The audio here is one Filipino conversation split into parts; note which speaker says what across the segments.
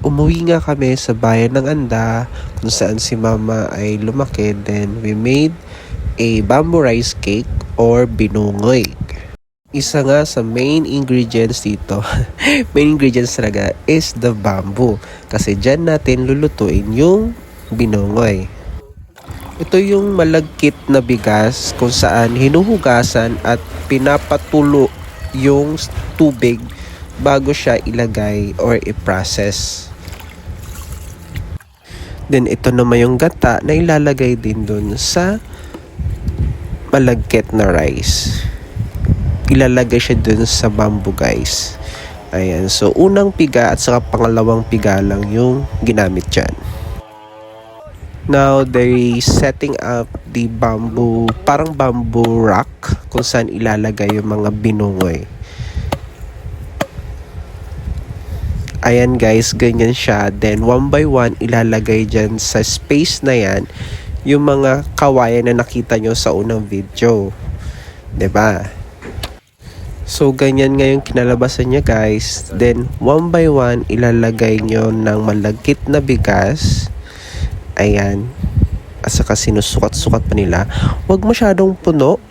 Speaker 1: umuwi nga kami sa bayan ng Anda kung saan si mama ay lumaki. Then we made a bamboo rice cake or binungoy. Isa nga sa main ingredients dito, main ingredients talaga is the bamboo. Kasi dyan natin lulutuin yung binungoy. Ito yung malagkit na bigas kung saan hinuhugasan at pinapatulo yung tubig bago siya ilagay or i-process. Then ito naman yung gata na ilalagay din dun sa malagkit na rice. Ilalagay siya dun sa bamboo, guys. Ayan, so unang piga at saka pangalawang piga lang yung ginamit dyan. Now, they're setting up the bamboo, parang bamboo rack kung saan ilalagay yung mga binungoy. Ayan guys, ganyan siya. Then, one by one, ilalagay dyan sa space na yan yung mga kawayan na nakita nyo sa unang video. 'Di ba? So, ganyan nga yung kinalabasan niya guys. Then, one by one, ilalagay nyo ng malagkit na bigas. Ayan. At saka sinusukat-sukat pa nila. Huwag masyadong puno.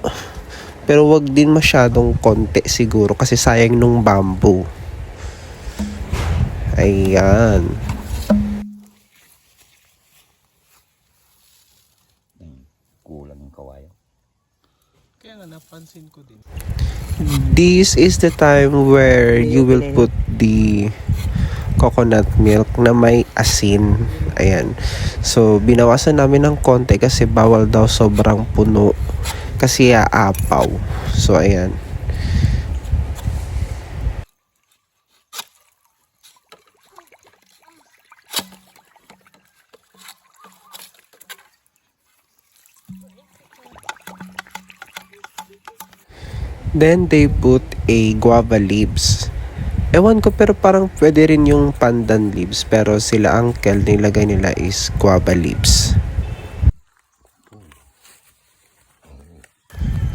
Speaker 1: Pero huwag din masyadong konti siguro. Kasi sayang nung bamboo. Ayan.
Speaker 2: Kulang yung kawayan.
Speaker 3: Kaya nga napansin ko din.
Speaker 1: This is the time where you will put the coconut milk na may asin. Ayan. So, binawasan namin ng konti kasi bawal daw sobrang puno. Kasi aapaw. So, ayan. Then, they put a guava leaves. Ewan ko, pero parang pwede rin yung pandan leaves. Pero sila uncle, nilagay nila is guava leaves.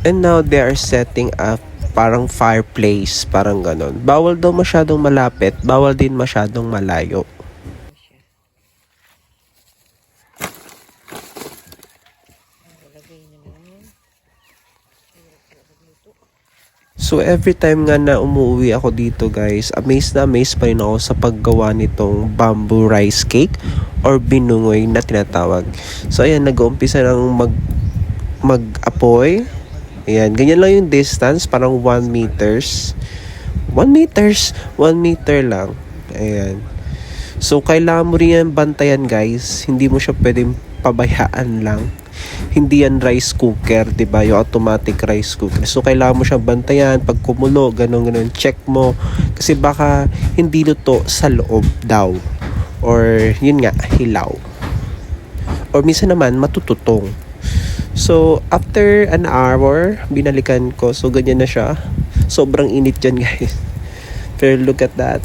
Speaker 1: And now, they are setting up parang fireplace. Parang ganon. Bawal daw masyadong malapit. Bawal din masyadong malayo. So every time nga na umuwi ako dito guys, amazed pa rin ako sa paggawa nitong bamboo rice cake or binungoy na tinatawag. So ayan, nag-uumpisa ng mag-apoy. Ayan, ganyan lang yung distance, parang 1 meters. 1 meter lang. Ayan. So kailangan mo rin yan bantayan guys, hindi mo siya pwedeng pabayaan lang. Hindi yan rice cooker, 'di ba? Yung automatic rice cooker. So kailangan mo siyang bantayan pag kumulo, ganun, check mo kasi baka hindi luto sa loob daw. Or yun nga, hilaw. Or minsan naman matututong. So after an hour, binalikan ko. So ganyan na siya. Sobrang init dyan, guys. Pero look at that.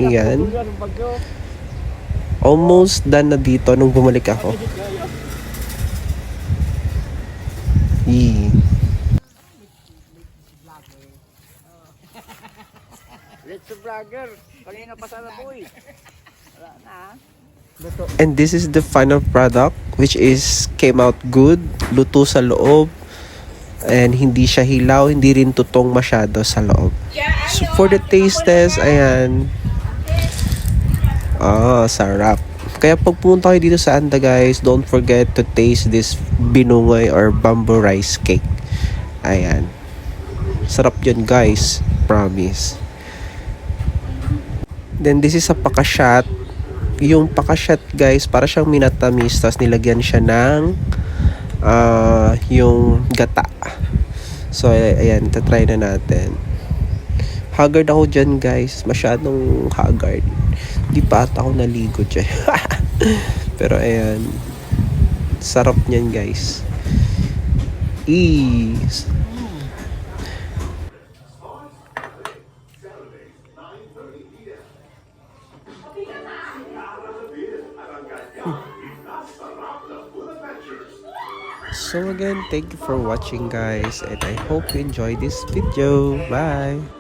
Speaker 1: Ayan. Almost done na dito nung bumalik ako.
Speaker 2: Let's vlogger. Kanina pa sana boy. Wala na.
Speaker 1: And this is the final product which is came out good. Luto sa loob. And hindi siya hilaw, hindi rin tutong masyado sa loob. So for the taste test, ayan. Sarap. Kaya pag pumunta kayo dito sa Anda guys, don't forget to taste this binungoy or bamboo rice cake. Ayan. Sarap yun guys. Promise. Then this is a pakashot. Yung pakashot guys, para siyang minatamis. Tapos nilagyan siya ng yung gata. So ayan, tatry na natin. Haggard ako dyan guys. Masyadong haggard. Di pa ata ako naligo dyan. Pero ayan. Sarap niyan guys. So again, thank you for watching guys, and I hope you enjoy this video. Bye!